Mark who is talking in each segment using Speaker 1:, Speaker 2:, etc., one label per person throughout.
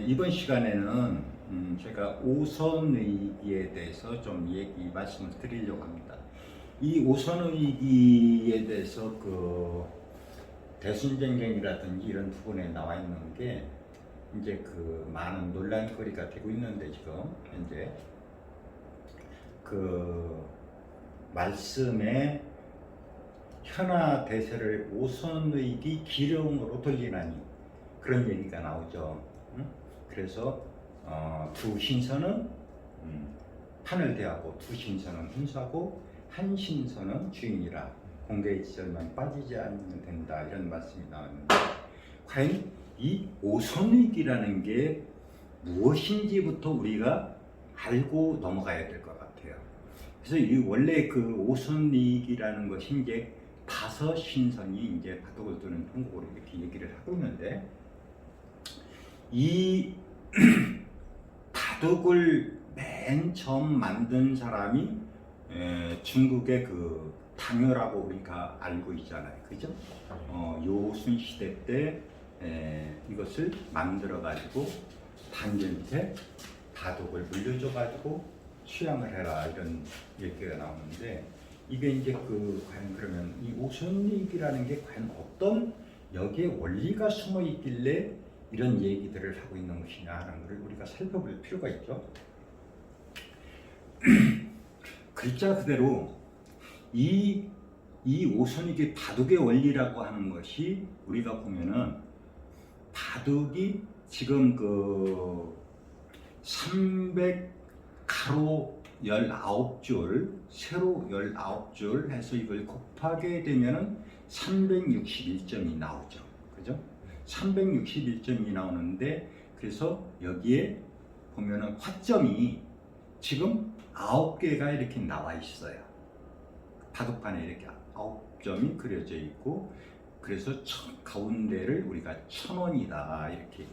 Speaker 1: 이번 시간에는 제가 오선의기에 대해서 좀 말씀을 드리려고 합니다. 이 오선의기에 대해서 그 대순전쟁이라든지 이런 부분에 나와 있는 게 이제 그 많은 논란거리가 되고 있는데, 지금 현재 그 말씀에 현하 대세를 오선의기 기령으로 돌리나니 그런 얘기가 나오죠. 그래서 두 신선은 판을 대하고 두 신선은 hun사고 한 신선은 주인이라 공개의 지절만 빠지지 않으면 된다, 이런 말씀이 나왔는데, 과연 이 오선의기라는 게 무엇인지부터 우리가 알고 넘어가야 될 것 같아요. 그래서 이 원래 그 오선의기라는 것이 이제 다섯 신선이 이제 바둑을 두는 통곡으로 이렇게 얘기를 하고 있는데, 이 바둑을 맨 처음 만든 사람이 중국의 그 당효라고 우리가 알고 있잖아요, 그죠? 요순 시대 때 이것을 만들어 가지고 당뇨한테 바둑을 물려줘 가지고 취향을 해라, 이런 얘기가 나오는데, 이게 이제 그 과연 그러면 이 오선의기라는 게 과연 어떤 여기에 원리가 숨어 있길래 이런 얘기들을 하고 있는 것이냐 하는 것을 우리가 살펴볼 필요가 있죠. 글자 그대로 이 오선의기 바둑의 원리라고 하는 것이, 우리가 보면은 바둑이 지금 그 300가로 19줄, 세로 19줄 해서 이걸 곱하게 되면은 361점이 나오죠, 그죠? 361점이 나오는데, 그래서 여기에 보면은 화점이 지금 9개가 이렇게 나와 있어요. 바둑판에 이렇게 9점이 그려져 있고, 그래서 가운데를 우리가 1000원이다 이렇게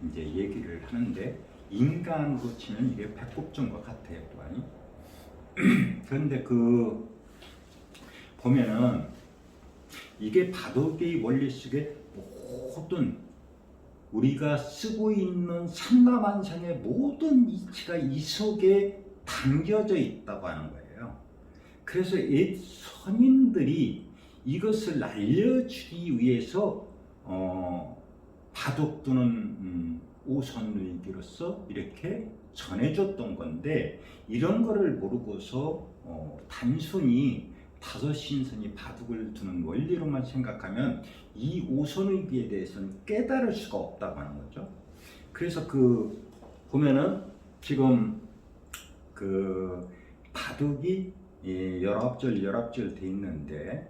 Speaker 1: 이제 얘기를 하는데, 인간으로 치면 이게 백곱점과 같아요, 또한. 그런데 그 보면은 이게 바둑의 원리 속에 모든 우리가 쓰고 있는 삼라만상의 모든 이치가 이 속에 담겨져 있다고 하는 거예요. 그래서 옛 선인들이 이것을 알려주기 위해서 바둑 두는 오선의기로서 이렇게 전해줬던 건데, 이런 거를 모르고서 단순히 다섯 신선이 바둑을 두는 원리로만 생각하면 이 오선의기에 대해서는 깨달을 수가 없다고 하는 거죠. 그래서 그 보면은 지금 그 바둑이 19줄 돼 있는데,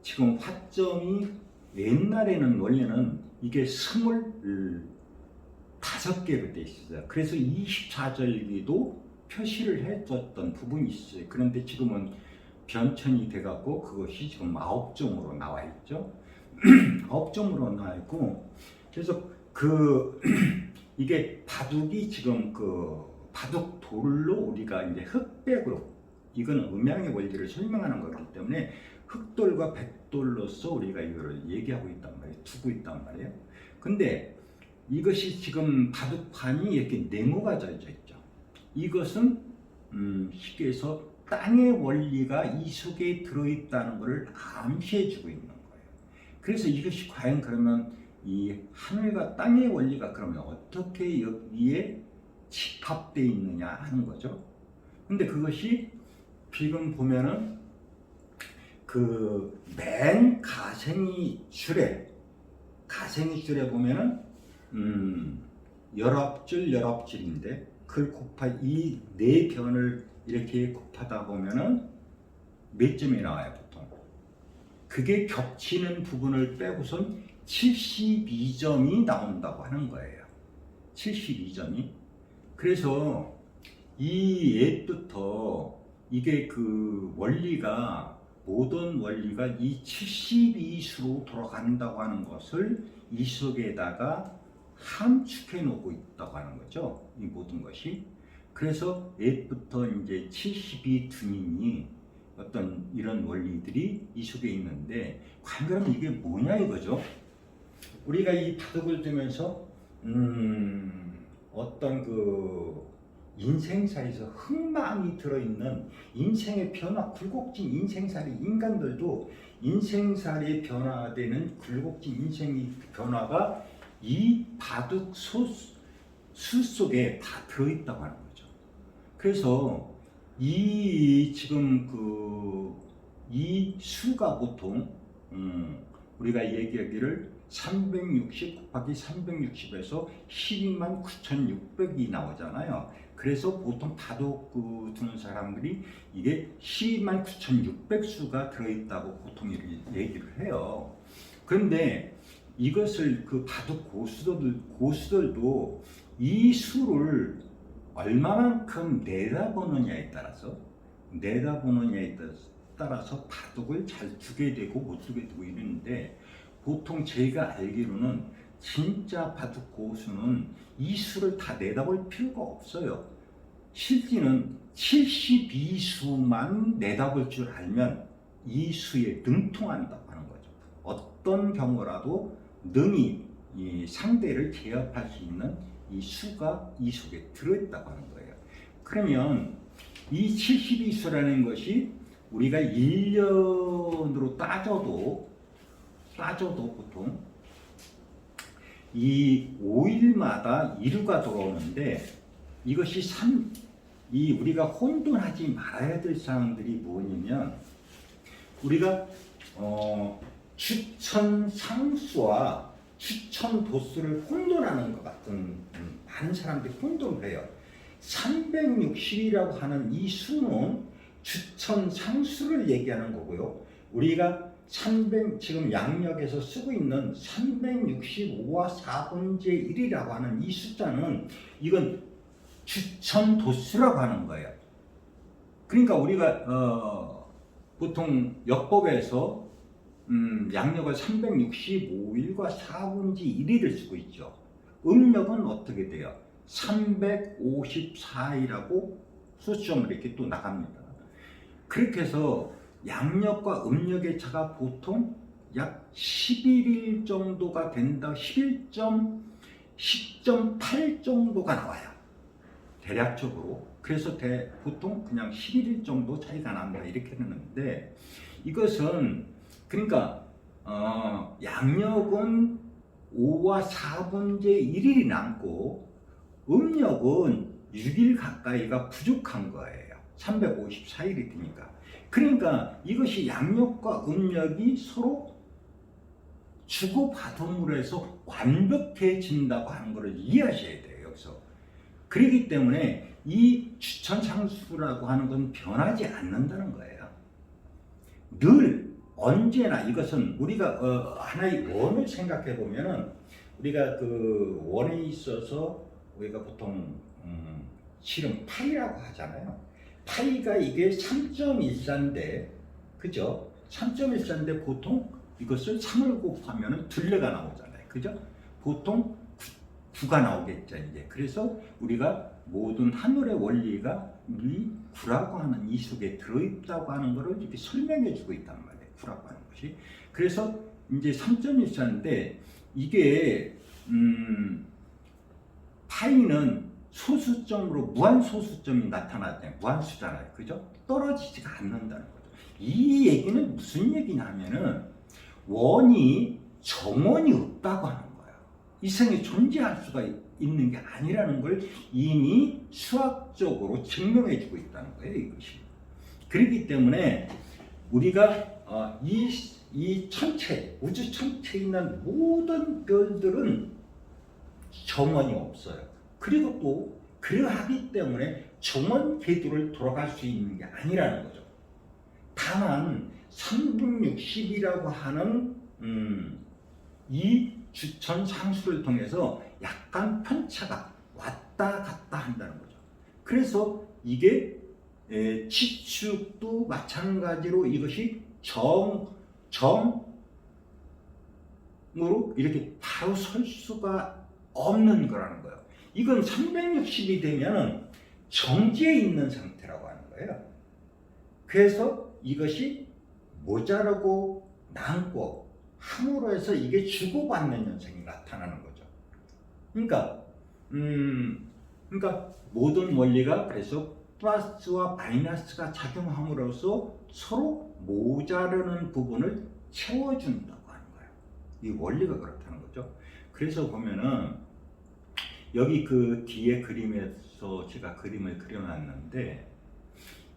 Speaker 1: 지금 화점이 옛날에는 원래는 이게 25개로 돼 있어요. 그래서 24절기도 표시를 해줬던 부분이 있어요. 그런데 지금은 변천이 돼갖고 그것이 지금 9점으로 나와 있죠. 9점으로 나와 있고, 그래서 그 이게 바둑이 지금 그 바둑 돌로 우리가 이제 흑백으로, 이건 음양의 원리를 설명하는 거기 때문에 흑돌과 백돌로서 우리가 이거를 얘기하고 있단 말이에요. 두고 있단 말이에요. 근데 이것이 지금 바둑판이 이렇게 네모가 져져 있죠. 이것은 쉽게 해서 땅의 원리가 이 속에 들어있다는 것을 암시해주고 있는 거예요. 그래서 이것이 과연 그러면 이 하늘과 땅의 원리가 그러면 어떻게 여기에 집합되어 있느냐 하는 거죠. 근데 그것이 지금 보면은 그 맨 가생이 줄에 보면은 19줄인데, 그걸 이 네 변을 이렇게 곱하다 보면은 몇 점이 나와요, 보통. 그게 겹치는 부분을 빼고선 72점이 나온다고 하는 거예요. 72점이. 그래서 이 옛부터 이게 그 원리가, 모든 원리가 이 72수로 돌아간다고 하는 것을 이 속에다가 함축해 놓고 있다고 하는 거죠, 이 모든 것이. 그래서 옛부터 이제 72등인이 어떤 이런 원리들이 이 속에 있는데, 과연 그러면 이게 뭐냐 이거죠. 우리가 이 바둑을 두면서 어떤 그 인생사에서 흥망이 들어있는 인생의 변화, 굴곡진 인생살이 인간들도 인생살이 변화되는 굴곡진 인생의 변화가 이 바둑 수 속에 다 들어있다고 하는 거죠. 그래서 이 지금 이 수가 보통 우리가 얘기하기를 360 곱하기 360에서 12만 9,600이 나오잖아요. 그래서 보통 바둑 두는 사람들이 이게 12만 9,600 수가 들어있다고 보통 얘기를 해요. 그런데 이것을 그 바둑 고수들도 이 수를 얼마만큼 내다보느냐에 따라서 바둑을 잘 두게 되고 못 두게 되고 이러는데, 보통 제가 알기로는 진짜 바둑 고수는 이 수를 다 내다볼 필요가 없어요. 실제는 72수만 내다볼 줄 알면 이 수에 능통한다고 하는 거죠. 어떤 경우라도 능히 이 상대를 제압할 수 있는 이 수가 이 속에 들어있다고 하는 거예요. 그러면 이 72수라는 것이 우리가 1년으로 따져도 보통 이 5일마다 일유가 돌아오는데, 이것이 우리가 혼돈하지 말아야 될 사항들이 뭐냐면, 우리가 추천 상수와 추천 도수를 혼돈하는 것 같은 많은 사람들이 혼돈을 해요. 360이라고 하는 이 수는 추천 상수를 얘기하는 거고요. 우리가 지금 양력에서 쓰고 있는 365와 4분의 1이라고 하는 이 숫자는 이건 추천 도수라고 하는 거예요. 그러니까 우리가 보통 역법에서 양력을 365일과 4분의 1일을 쓰고 있죠. 음력은 어떻게 돼요? 354일하고 수점을 이렇게 또 나갑니다. 그렇게 해서 양력과 음력의 차가 보통 약 11일 정도가 된다. 10.8 정도가 나와요. 대략적으로. 그래서 보통 그냥 11일 정도 차이가 난다 이렇게 하는데, 이것은 그러니까 양력은 5와 4분의 1일이 남고 음력은 6일 가까이가 부족한 거예요. 354일이 되니까. 그러니까 이것이 양력과 음력이 서로 주고받음으로 해서 완벽해진다고 하는 것을 이해하셔야 돼요, 여기서. 그렇기 때문에 이 추천상수라고 하는 건 변하지 않는다는 거예요. 늘 언제나 이것은 우리가 하나의 원을 생각해 보면은, 우리가 그 원에 있어서 우리가 보통 실은 파이라고 하잖아요. 파이가 이게 3.14인데, 그죠? 3.14인데 보통 이것을 3을 곱하면 둘레가 나오잖아요. 그죠? 보통 9가 나오겠죠, 이제. 그래서 우리가 모든 하늘의 원리가 이 9라고 하는 이 속에 들어있다고 하는 것을 이렇게 설명해 주고 있단 말이에요. 9라고 하는 것이. 그래서 이제 3.14인데, 이게 파이는 소수점으로 무한소수점이 나타나잖아요. 무한수잖아요. 그죠? 떨어지지가 않는다는 거죠. 이 얘기는 무슨 얘기냐면은, 원이 정원이 없다고 하는 거예요. 이성에 존재할 수가 있는 게 아니라는 걸 이미 수학적으로 증명해 주고 있다는 거예요, 이것이. 그렇기 때문에 우리가 이 천체, 우주 천체에 있는 모든 별들은 정원이 없어요. 그리고 또 그러하기 때문에 정원 궤도를 돌아갈 수 있는 게 아니라는 거죠. 다만 360이라고 하는 이 주천 상수를 통해서 약간 편차가 왔다 갔다 한다는 거죠. 그래서 이게 치축도 마찬가지로 이것이 정으로 이렇게 바로 설 수가 없는 거라는 거예요. 이건 360이 되면은 정지해 있는 상태라고 하는 거예요. 그래서 이것이 모자라고 남고 함으로 해서 이게 주고받는 현상이 나타나는 거죠. 그러니까 그러니까 모든 원리가 그래서 플러스와 마이너스가 작용함으로써 서로 모자르는 부분을 채워준다고 하는 거예요. 이 원리가 그렇다는 거죠. 그래서 보면은 여기 그 뒤에 그림에서 제가 그림을 그려놨는데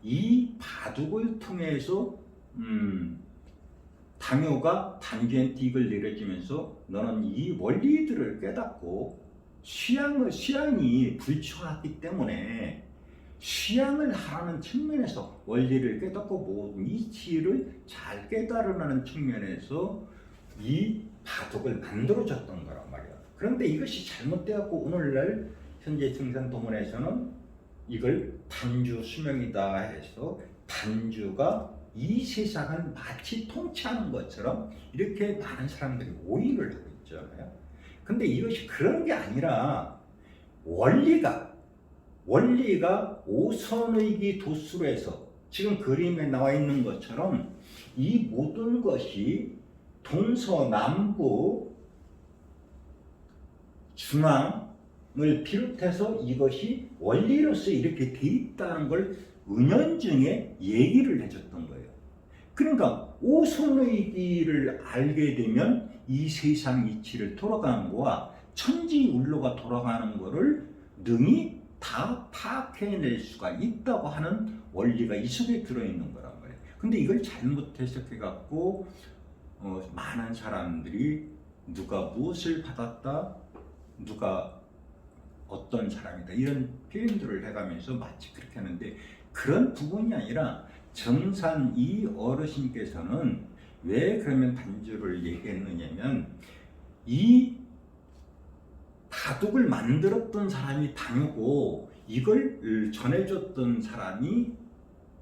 Speaker 1: 이 바둑을 통해서 당효가 단지엔 딕을 내려주면서 너는 이 원리들을 깨닫고 수양이 불충하기 때문에 수양을 하라는 측면에서 원리를 깨닫고 모든 이치를 잘 깨달으라는 측면에서 이 바둑을 만들어줬던 거란 말이야. 그런데 이것이 잘못되었고 오늘날 현재 증산도문에서는 이걸 단주 수명이다 해서 단주가 이 세상을 마치 통치하는 것처럼 이렇게 많은 사람들이 오인을 하고 있잖아요. 근데 이것이 그런 게 아니라 원리가 5선의기 도수로 해서 지금 그림에 나와 있는 것처럼 이 모든 것이 동서남북 중앙을 비롯해서 이것이 원리로서 이렇게 돼 있다는 걸 은연중에 얘기를 해줬던 거예요. 그러니까 5선의기를 알게 되면 이 세상 이치를 돌아가는 거와 천지울로가 돌아가는 거를 능히 다 파악해낼 수가 있다고 하는 원리가 이 속에 들어있는 거란 말이에요. 근데 이걸 잘못 해석해갖고 많은 사람들이 누가 무엇을 받았다, 누가 어떤 사람이다 이런 표현들을 해가면서 마치 그렇게 하는데 그런 부분이 아니라 정산 이 어르신께서는 왜 그러면 단주를 얘기했느냐면 이 바둑을 만들었던 사람이 당효고 이걸 전해줬던 사람이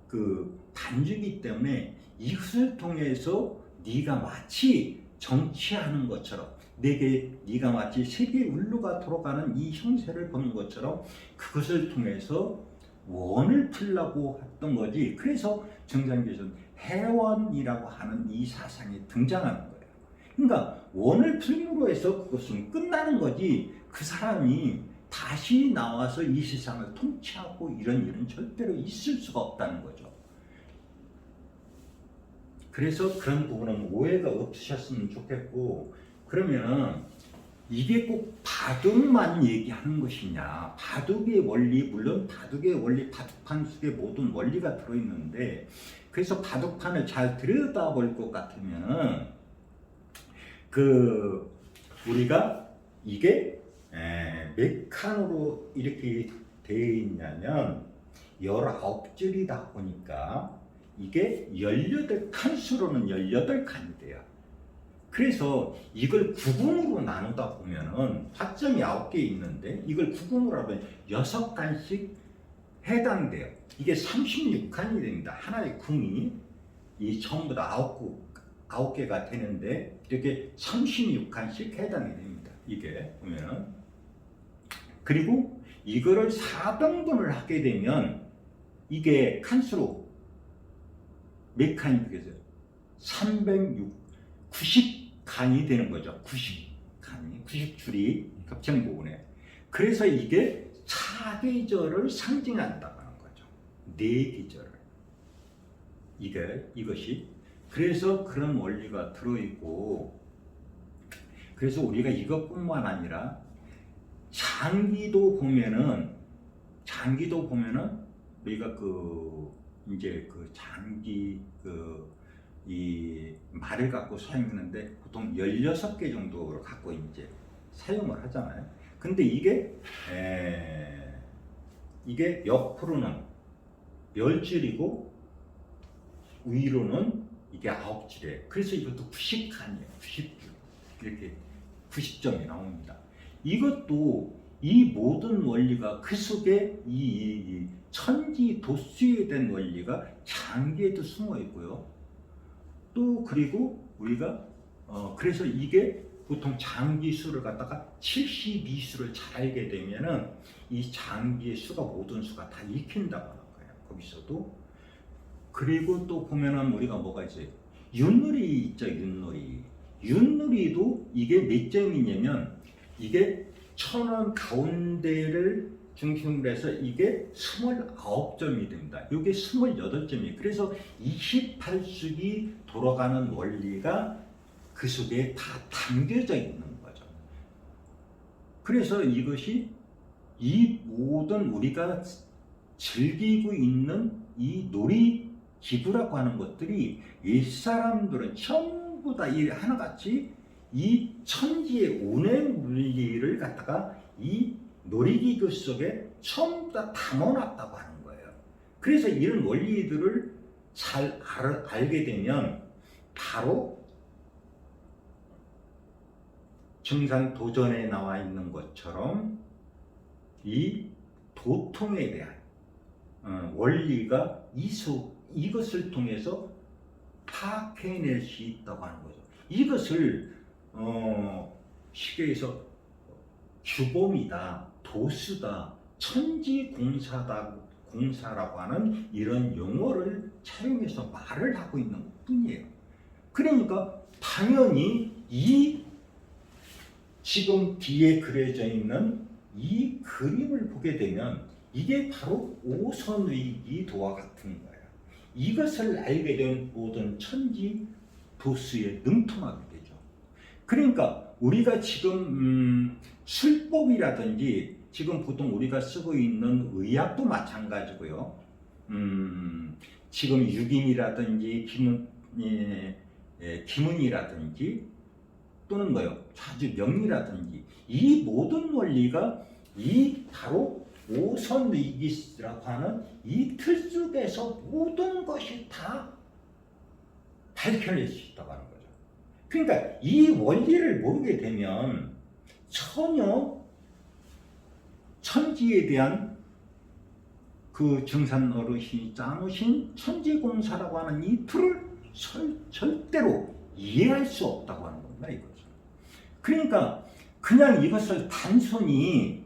Speaker 1: 그 단주이기 때문에 이것을 통해서 네가 마치 정치하는 것처럼 네가 마치 세계 울루가 돌아가는 이 형세를 보는 것처럼 그것을 통해서 원을 풀려고 했던 거지. 그래서 정산교에서는 해원이라고 하는 이 사상이 등장하는 거예요. 그러니까 원을 풀므로 해서 그것은 끝나는 거지 그 사람이 다시 나와서 이 세상을 통치하고 이런 일은 절대로 있을 수가 없다는 거죠. 그래서 그런 부분은 오해가 없으셨으면 좋겠고, 그러면은 이게 꼭 바둑만 얘기하는 것이냐? 바둑의 원리, 물론 바둑의 원리, 바둑판 속에 모든 원리가 들어있는데, 그래서 바둑판을 잘 들여다볼 것 같으면은 우리가 이게 몇 칸으로 이렇게 되어 있냐면 19줄이다 보니까 이게 18칸수로는 18칸이 돼요. 그래서 이걸 9궁으로 나누다 보면은 파점이 9개 있는데 이걸 9궁으로 하면 6칸씩 해당돼요. 이게 36칸이 됩니다. 하나의 궁이 이 전부 다 9개가 되는데 이렇게 36칸씩 해당이 됩니다. 이게 보면은 그리고 이거를 4등분을 하게 되면 이게 칸수로 몇 칸이 되겠어요? 90칸이 되는 거죠. 90줄이 겹창 부분에. 그래서 이게 차계절을 상징한다고 하는 거죠. 네 계절을. 이것이. 그래서 그런 원리가 들어있고, 그래서 우리가 이것뿐만 아니라 장기도 보면은 우리가 이제 장기 이 말을 갖고 사용하는데 보통 16개 정도를 갖고 이제 사용을 하잖아요. 근데 이게 옆으로는 10줄이고 위로는 이게 9줄이에요. 그래서 이것도 90칸이에요. 90줄. 이렇게 90점이 나옵니다. 이것도 이 모든 원리가 그 속에 이 천지 도수에 된 원리가 장기에도 숨어 있고요. 또 그리고 우리가 그래서 이게 보통 장기수를 갖다가 72수를 잘 알게 되면은 이 장기의 수가 모든 수가 다 익힌다고 하는 거예요. 거기서도. 그리고 또 보면은 우리가 뭐가 있어요? 윷놀이 있죠. 윷놀이도 이게 몇 점이냐면 이게 천원 가운데를 중심으로 해서 이게 29점이 됩니다. 이게 28점이에요. 그래서 28숙이 돌아가는 원리가 그 속에 다 담겨져 있는 거죠. 그래서 이것이 이 모든 우리가 즐기고 있는 이 놀이 기구라고 하는 것들이 옛사람들은 전부 다 하나같이 이 천지의 운행 물리를 갖다가 이 놀이기구 속에 전부 다 담아놨다고 하는 거예요. 그래서 이런 원리들을 잘 알게 되면 바로 증산도전에 나와 있는 것처럼 이 도통에 대한 원리가 이것을 통해서 파악해낼 수 있다고 하는 거죠. 이것을 쉽게 규범이다, 도수다, 천지공사라고 하는 이런 용어를 차용해서 말을 하고 있는 것 뿐이에요. 그러니까 당연히 이 지금 뒤에 그려져 있는 이 그림을 보게 되면 이게 바로 오선위기도와 같은 거예요. 이것을 알게 된 모든 천지 도수에 능통하게 되죠. 그러니까 우리가 지금 술법이라든지 지금 보통 우리가 쓰고 있는 의학도 마찬가지고요. 지금 유긴이라든지 기문이라든지 또는 좌주명리라든지 이 모든 원리가 이 바로 오선위기라고 하는 이 틀 속에서 모든 것이 다 밝혀낼 수 있다고 하는 거죠. 그러니까 이 원리를 모르게 되면 전혀 천지에 대한 그 증산 어르신이 짜놓으신 천지공사라고 하는 이 틀을 절대로 이해할 수 없다고 하는 겁니다. 이거죠. 그러니까 그냥 이것을 단순히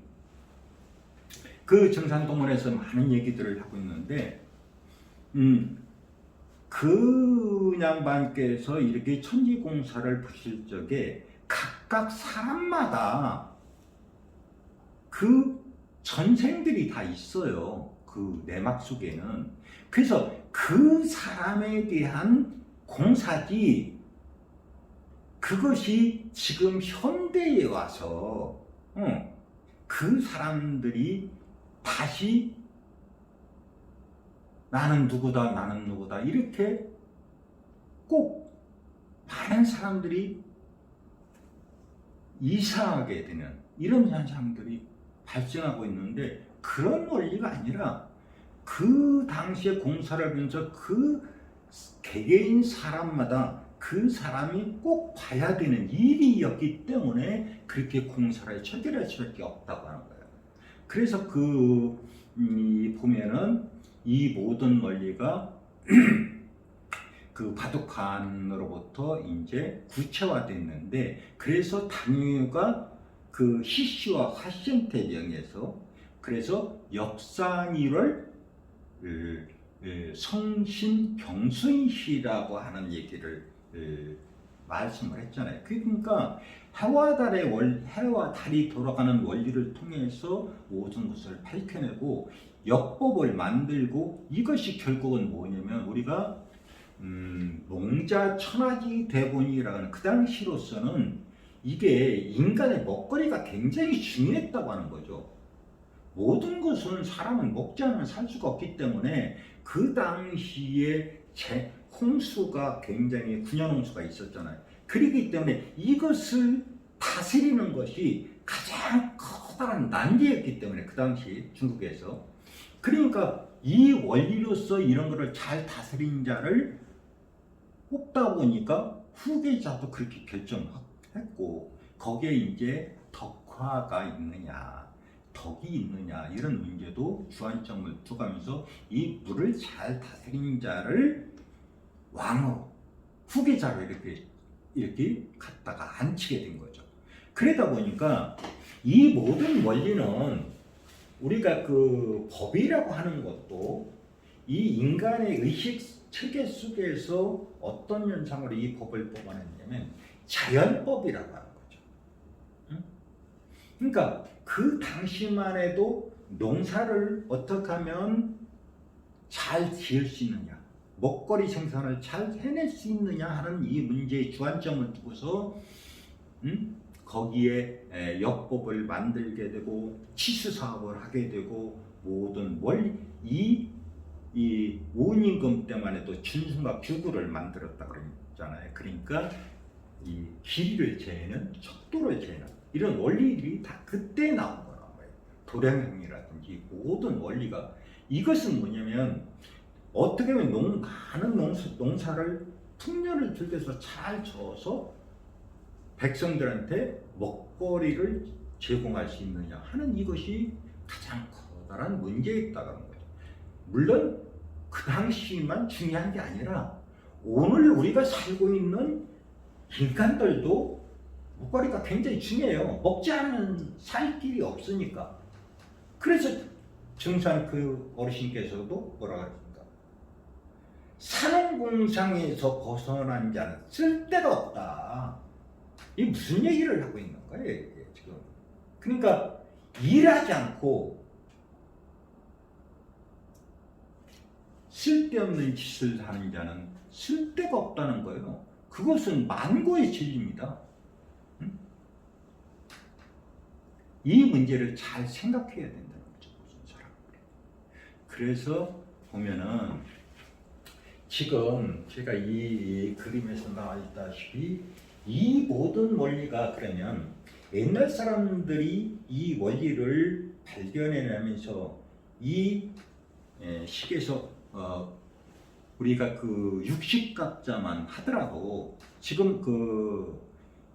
Speaker 1: 그 증산동문에서 많은 얘기들을 하고 있는데 그 양반께서 이렇게 천지공사를 보실 적에 각각 사람마다 그 전생들이 다 있어요. 그 내막 속에는. 그래서 그 사람에 대한 공사지 그것이 지금 현대에 와서 그 사람들이 다시 나는 누구다 이렇게 꼭 많은 사람들이 이상하게 되는 이런 현상들이 발생하고 있는데 그런 원리가 아니라 그 당시에 공사를 하면서 그 개개인 사람마다 그 사람이 꼭 봐야 되는 일이었기 때문에 그렇게 공사를 처결할 수밖에 없다고 하는 거예요. 그래서 보면은 이 모든 원리가 그 바둑칸으로부터 이제 구체화됐는데 그래서 당유가 그 시시와 화생태령에서 그래서 역산일을 성신경순시라고 하는 얘기를 말씀을 했잖아요. 그러니까 해와 달이 돌아가는 원리를 통해서 모든 것을 밝혀내고 역법을 만들고 이것이 결국은 뭐냐면 우리가 농자천하지 대본이라는 그 당시로서는 이게 인간의 먹거리가 굉장히 중요했다고 하는 거죠. 모든 것은 사람은 먹지 않으면 살 수가 없기 때문에 그 당시에 홍수가 굉장히 군현홍수가 있었잖아요. 그렇기 때문에 이것을 다스리는 것이 가장 커다란 난제였기 때문에 그 당시 중국에서 그러니까 이 원리로서 이런 것을 잘 다스린 자를 뽑다 보니까 후계자도 그렇게 결정했고 거기에 이제 덕화가 있느냐 덕이 있느냐 이런 문제도 주안점을 두가면서 이 물을 잘 다스린 자를 왕으로 후계자로 이렇게 갖다가 앉히게 된 거죠. 그러다 보니까 이 모든 원리는 우리가 그 법이라고 하는 것도 이 인간의 의식 체계 속에서 어떤 현상으로 이 법을 뽑아냈냐면 자연법이라고 하는 거죠. 그러니까 그 당시만 해도 농사를 어떻게 하면 잘 지을 수 있느냐, 먹거리 생산을 잘 해낼 수 있느냐 하는 이 문제의 주안점을 두고서 거기에 역법을 만들게 되고 치수 사업을 하게 되고 모든 이 원임금 때만 해도 준수막 뷰구를 만들었다 그랬잖아요. 그러니까 이 길이를 재는 척도를 재는 이런 원리들이 다 그때 나온 거란 말이에요. 도량형이라든지 모든 원리가 이것은 뭐냐면 어떻게 하면 많은 농사를 풍년을 들여서 잘 져서 백성들한테 먹거리를 제공할 수 있느냐 하는 이것이 가장 커다란 문제였다는 거죠. 물론 그 당시만 중요한 게 아니라 오늘 우리가 살고 있는 인간들도 먹거리가 굉장히 중요해요. 먹지 않으면 살 길이 없으니까. 그래서 정산 그 어르신께서도 뭐라 그랬습니까? 산업공상에서 벗어난 자는 쓸데가 없다. 이게 무슨 얘기를 하고 있는 거예요, 이게 지금? 그러니까 일하지 않고 쓸데없는 짓을 하는 자는 쓸데가 없다는 거예요. 그것은 만고의 진리입니다. 이 문제를 잘 생각해야 된다는 거죠, 모든 사람들이. 그래서 보면은 지금 제가 이 그림에서 나와 있다시피 이 모든 원리가 그러면 옛날 사람들이 이 원리를 발견해내면서 이 식에서 우리가 그 육식갑자만 하더라도 지금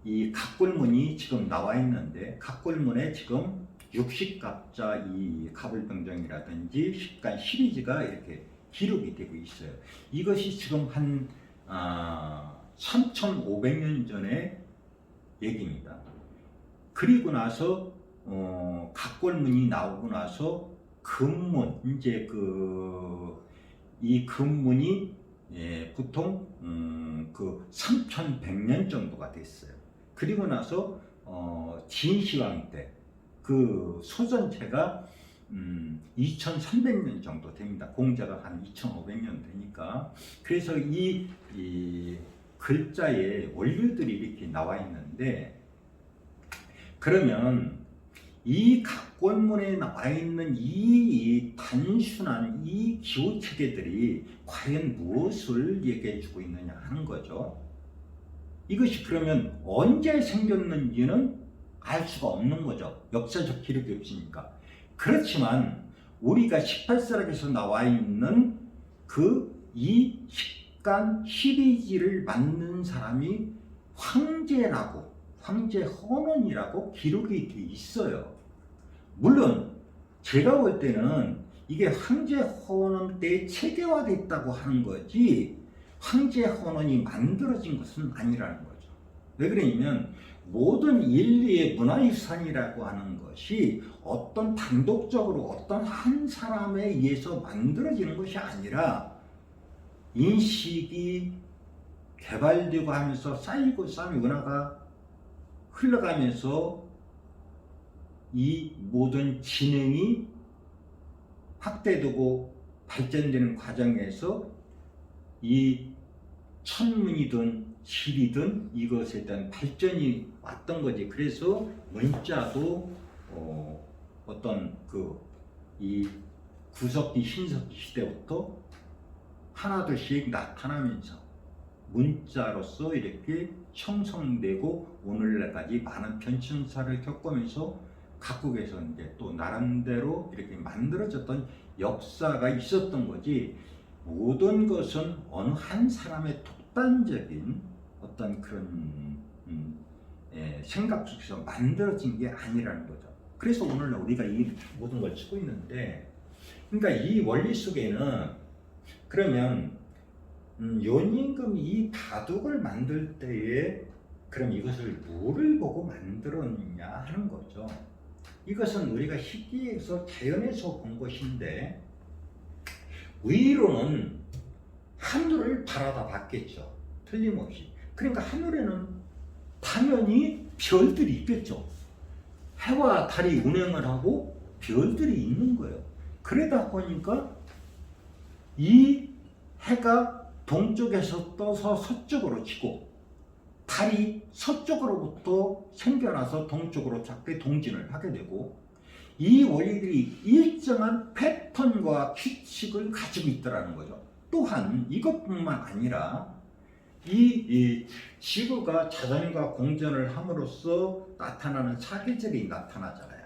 Speaker 1: 이 갑골문이 지금 나와 있는데 갑골문에 지금 육식갑자 이 갑을병정이라든지 식간 시리즈가 이렇게 기록이 되고 있어요. 이것이 지금 한 3,500년 전의 얘기입니다. 그리고 나서 갑골문이 나오고 나서 금문 이제 이 금문이 보통 그 3,100년 정도가 됐어요. 그리고 나서 진시황 때 그 소전체가 2,300년 정도 됩니다. 공자가 한 2,500년 되니까. 그래서 이 글자에 원리들이 이렇게 나와 있는데, 그러면 이 갑골문에 나와 있는 이 단순한 이 기호체계들이 과연 무엇을 얘기해 주고 있느냐 하는 거죠. 이것이 그러면 언제 생겼는지는 알 수가 없는 거죠. 역사적 기록이 없으니까. 그렇지만 우리가 18세락에서 나와 있는 이 식간 시리즈를 만든 사람이 황제라고, 황제 헌원이라고 기록이 돼 있어요. 물론 제가 볼 때는 이게 황제 헌원 때 체계화됐다고 하는 거지 황제 헌원이 만들어진 것은 아니라는 거죠. 왜 그러냐면 모든 인류의 문화유산이라고 하는 것이 어떤 단독적으로 어떤 한 사람에 의해서 만들어지는 것이 아니라 인식이 개발되고 하면서 쌓이고 쌓인 문화가 흘러가면서 이 모든 지능이 확대되고 발전되는 과정에서 이 천문이든 실이든 이것에 대한 발전이 왔던 거지. 그래서 문자도 어떤 이 구석기 신석기 시대부터 하나둘씩 나타나면서 문자로서 이렇게 형성되고 오늘날까지 많은 변천사를 겪으면서 각국에서 이제 또 나름대로 이렇게 만들어졌던 역사가 있었던 거지. 모든 것은 어느 한 사람의 독단적인 어떤 그런 생각 속에서 만들어진 게 아니라는 거죠. 그래서 오늘날 우리가 이 모든 걸 치고 있는데, 그러니까 이 원리 속에는 그러면 연임금이 이 바둑을 만들 때에 그럼 이것을 뭐를 보고 만들었느냐 하는 거죠. 이것은 우리가 희귀에서 자연에서 본 것인데 위로는 하늘을 바라다 봤겠죠. 틀림없이. 그러니까 하늘에는 당연히 별들이 있겠죠. 해와 달이 운행을 하고 별들이 있는 거예요. 그러다 보니까 이 해가 동쪽에서 떠서 서쪽으로 치고 달이 서쪽으로부터 생겨나서 동쪽으로 작게 동진을 하게 되고, 이 원리들이 일정한 패턴과 규칙을 가지고 있더라는 거죠. 또한 이것뿐만 아니라 이 지구가 자전과 공전을 함으로써 나타나는 사계절이 나타나잖아요.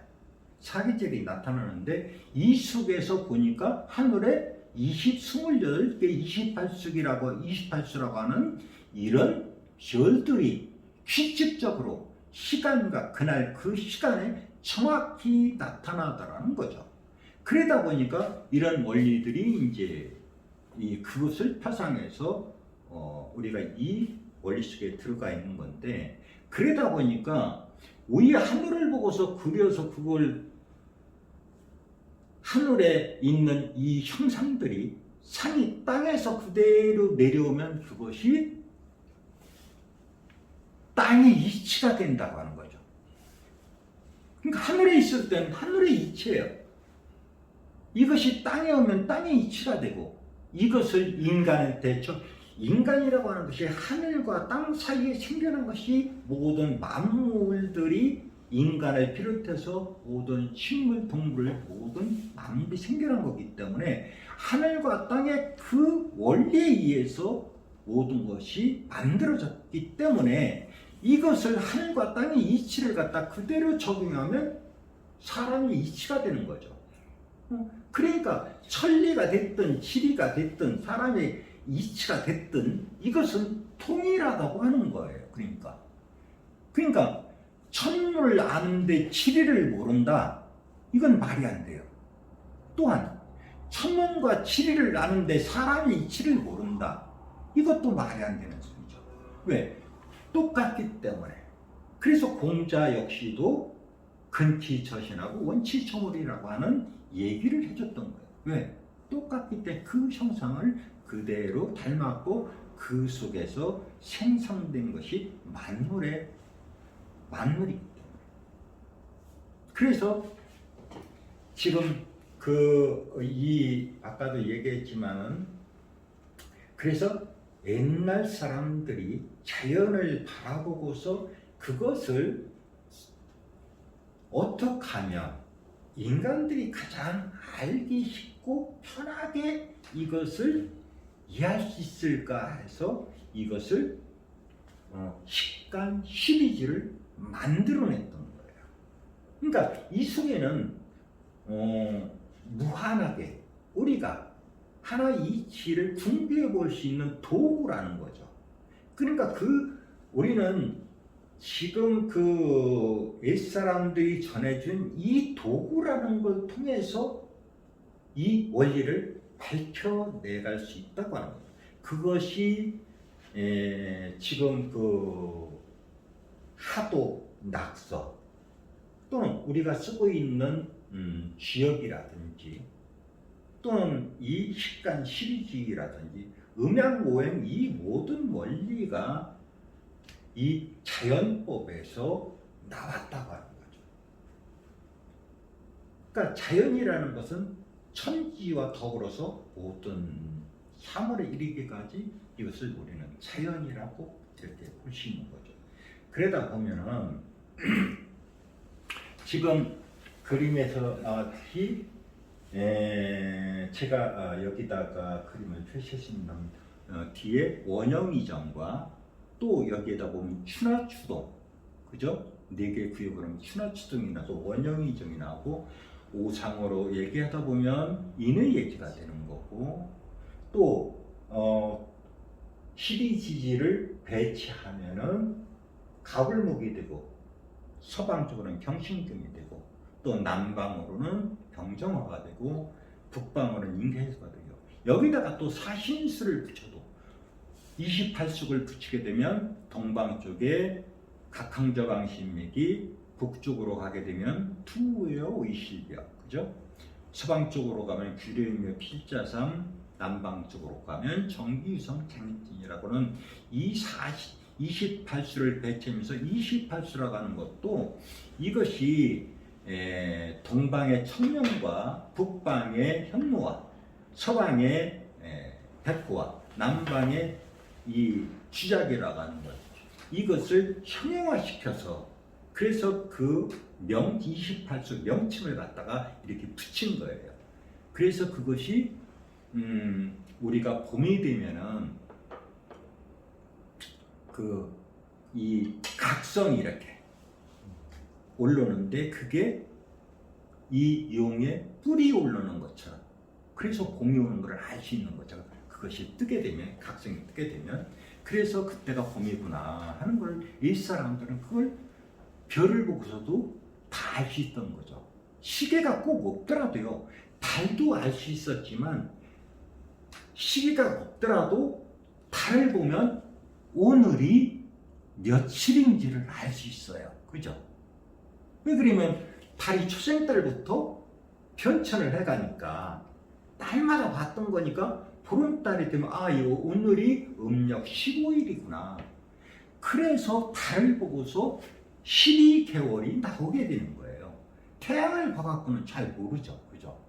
Speaker 1: 사계절이 나타나는데 이 속에서 보니까 하늘에 28개 28수라고 하는 이런 별들이 규칙적으로 시간과 그날 그 시간에 정확히 나타나더라는 거죠. 그러다 보니까 이런 원리들이 이제 그것을 파상해서 우리가 이 원리 속에 들어가 있는 건데, 그러다 보니까 우리 하늘을 보고서 그려서 그걸 하늘에 있는 이 형상들이 산이 땅에서 그대로 내려오면 그것이 땅의 이치가 된다고 하는 거죠. 그러니까 하늘에 있을 때는 하늘의 이치예요. 이것이 땅에 오면 땅의 이치가 되고, 이것을 인간한테 인간이라고 하는 것이 하늘과 땅 사이에 생겨난 것이 모든 만물들이 인간을 비롯해서 모든 식물, 동물, 모든 만물이 생겨난 거기 때문에 하늘과 땅의 그 원리에 의해서 모든 것이 만들어졌기 때문에 이것을 하늘과 땅의 이치를 갖다 그대로 적용하면 사람의 이치가 되는 거죠. 그러니까 천리가 됐든 지리가 됐든 사람의 이치가 됐든 이것은 통일하다고 하는 거예요. 그러니까 천문을 아는데 지리를 모른다, 이건 말이 안 돼요. 또한 천문과 지리를 아는데 사람의 이치를 모른다, 이것도 말이 안 되는 소리죠. 왜? 똑같기 때문에. 그래서 공자 역시도 근치처신하고 원치초물이라고 하는 얘기를 해줬던 거예요. 왜? 똑같기 때문에 그 형상을 그대로 닮았고 그 속에서 생성된 것이 만물이기 때문에. 그래서 지금 아까도 얘기했지만은, 그래서 옛날 사람들이 자연을 바라보고서 그것을 어떻게 하면 인간들이 가장 알기 쉽고 편하게 이것을 이해할 수 있을까 해서 이것을 식간 12지를 만들어냈던 거예요. 그러니까 이 속에는 무한하게 우리가 하나의 이치를 분별해 볼 수 있는 도구라는 거죠. 그러니까 우리는 지금 옛사람들이 전해준 이 도구라는 걸 통해서 이 원리를 밝혀내갈 수 있다고 하는 거예요. 그것이 지금 하도 낙서 또는 우리가 쓰고 있는 주역이라든지 또는 이 식간 시리즈라든지 음양오행, 이 모든 원리가 이 자연법에서 나왔다고 하는 거죠. 그러니까 자연이라는 것은 천지와 더불어서 모든 사물에 이르기까지 이것을 우리는 자연이라고 이렇게 볼 수 있는 거죠. 그러다 보면은 지금 그림에서 나왔듯이 제가 여기다가 그림을 표시했습니다. 뒤에 원형이정과 또 여기에다 보면 추나추동, 그죠? 4개 구역으로 하면 추나추동이 나서 원형이정이 나오고, 오상으로 얘기하다 보면 인의예지가 되는 거고, 또 시리지지를 배치하면은 가불목이 되고, 서방 쪽으로는 경신경이 되고, 또 남방으로는 병정화가 되고, 북방으로는 인계해서가 되고, 여기다가 또 사신수를 붙여도 28숙을 붙이게 되면 동방 쪽에 각항저강신맥이, 북쪽으로 가게 되면 투여 의실벽, 그죠? 서방 쪽으로 가면 규례유묘 필자상, 남방 쪽으로 가면 정기유성 장진이라고는 28수를 배치하면서 28수라고 하는 것도 이것이 동방의 청명과 북방의 현무와 서방의 백호와 남방의 이 주작이라고 하는 것, 이것을 형용화시켜서 그래서 그 28수 명칭을 갖다가 이렇게 붙인 거예요. 그래서 그것이 우리가 봄이 되면은 이 각성이 이렇게 올라오는데 그게 이 용의 뿔이 올라오는 것처럼, 그래서 봄이 오는 것을 알 수 있는 거죠. 그것이 뜨게 되면, 각성이 뜨게 되면, 그래서 그때가 봄이구나 하는 걸 이 사람들은 그걸 별을 보고서도 다 알 수 있던 거죠. 시계가 꼭 없더라도요, 달도 알 수 있었지만 시계가 없더라도 달을 보면 오늘이 며칠인지를 알 수 있어요. 그죠? 왜 그러면 달이 초생달부터 변천을 해가니까 날마다 봤던 거니까 보름달이 되면 오늘이 음력 15일이구나. 그래서 달을 보고서 12개월이 나오게 되는 거예요. 태양을 봐갖고는 잘 모르죠. 그죠?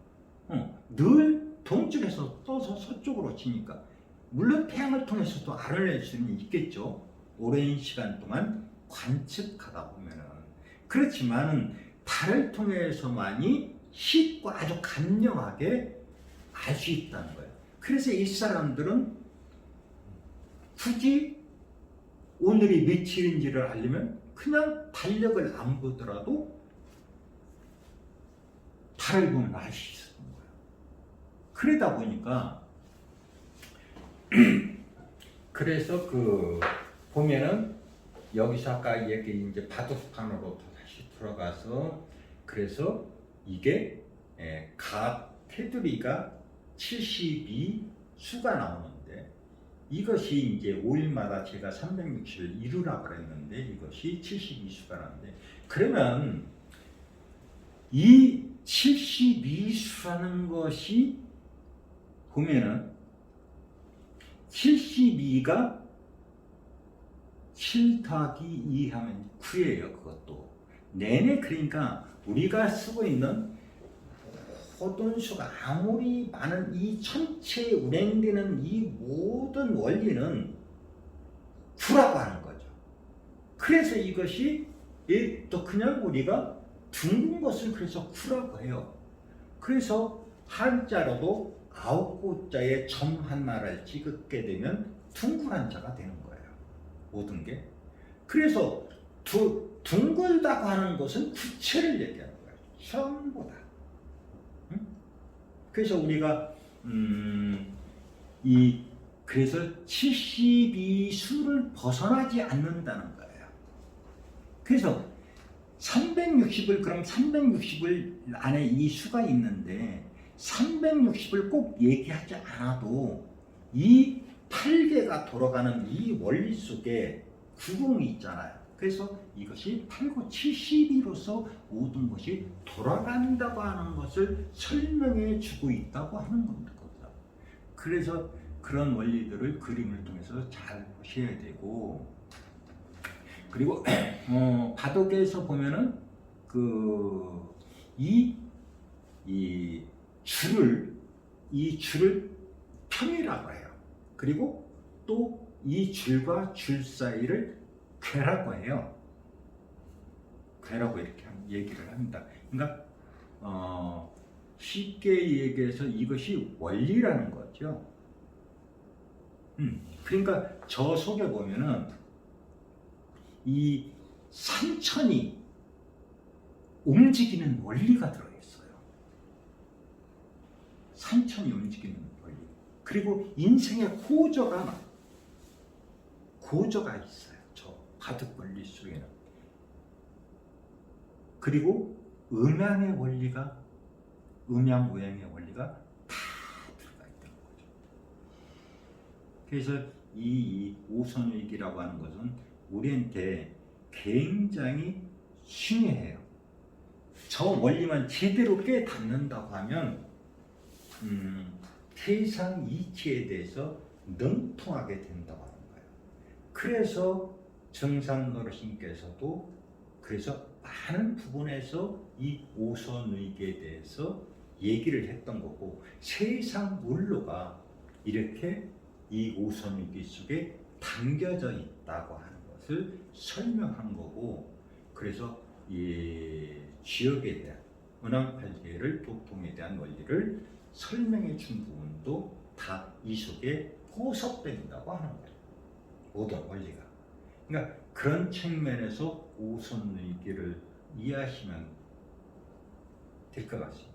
Speaker 1: 늘 동쪽에서 떠서 서쪽으로 치니까 물론 태양을 통해서도 알아낼 수는 있겠죠. 오랜 시간 동안 관측하다 보면은. 그렇지만 달을 통해서만이 쉽고 아주 간명하게 알 수 있다는 거예요. 그래서 이 사람들은 굳이 오늘이 며칠인지를 알려면 그냥 달력을 안 보더라도 달을 보면 알 수 있었던 거예요. 그러다 보니까 그래서 보면은 여기서 아까 얘기 이제 바둑판으로 다시 들어가서 그래서 이게 테두리가 72수가 나오는데 이것이 이제 5일마다 제가 360을 이루라고 그랬는데 이것이 72수가 나오는데 그러면 이 72수라는 것이 보면은 72가 7 더하기 2 하면 9예요. 그것도 내내. 그러니까 우리가 쓰고 있는 호돈수가 아무리 많은 이 전체에 운행되는 이 모든 원리는 9라고 하는 거죠. 그래서 이것이 또 그냥 우리가 둥근 것을 그래서 9라고 해요. 그래서 한자로도 9자에 점 하나를 찍게 되면 둥글한 자가 되는 거예요. 모든 게. 그래서 둥글다고 하는 것은 구체를 얘기하는 거예요. 전부 다. 그래서 우리가 그래서 72수를 벗어나지 않는다는 거예요. 그래서 360을 그럼 360을 안에 이 수가 있는데 360을 꼭 얘기하지 않아도 이 8개가 돌아가는 이 원리 속에 구공이 있잖아요. 그래서 이것이 8구 72로서 모든 것이 돌아간다고 하는 것을 설명해 주고 있다고 하는 겁니다. 그래서 그런 원리들을 그림을 통해서 잘 보셔야 되고, 그리고 바둑에서 보면은 이 줄을 평이라고 해요. 그리고 또 이 줄과 줄 사이를 궤라고 해요. 궤라고 이렇게 얘기를 합니다. 그러니까 쉽게 얘기해서 이것이 원리라는 거죠. 그러니까 저 속에 보면은 이 산천이 움직이는 원리가 들어있어요. 산천이 움직이는 원리. 그리고 인생의 고저가 있어요. 저 바둑 원리 속에는. 그리고 음양의 원리가, 음양오양의 원리가 다 들어가 있다는 거죠. 그래서 이 오선일기라고 하는 것은 우리한테 굉장히 중요해요. 저 원리만 제대로 깨닫는다고 하면 세상 이치에 대해서 능통하게 된다고 하는 거예요. 그래서 정상 어르신께서도 그래서 많은 부분에서 이 오손의교에 대해서 얘기를 했던 거고, 세상 원로가 이렇게 이 오손의교 속에 담겨져 있다고 하는 것을 설명한 거고, 그래서 이 지역에 대한 은왕팔계를 도통에 대한 원리를 설명해 준 부분도 다 이 속에 포섭된다고 하는 거예요. 모든 원리가. 그러니까 그런 측면에서 오손의교를 이해하시면 될 것 같습니다.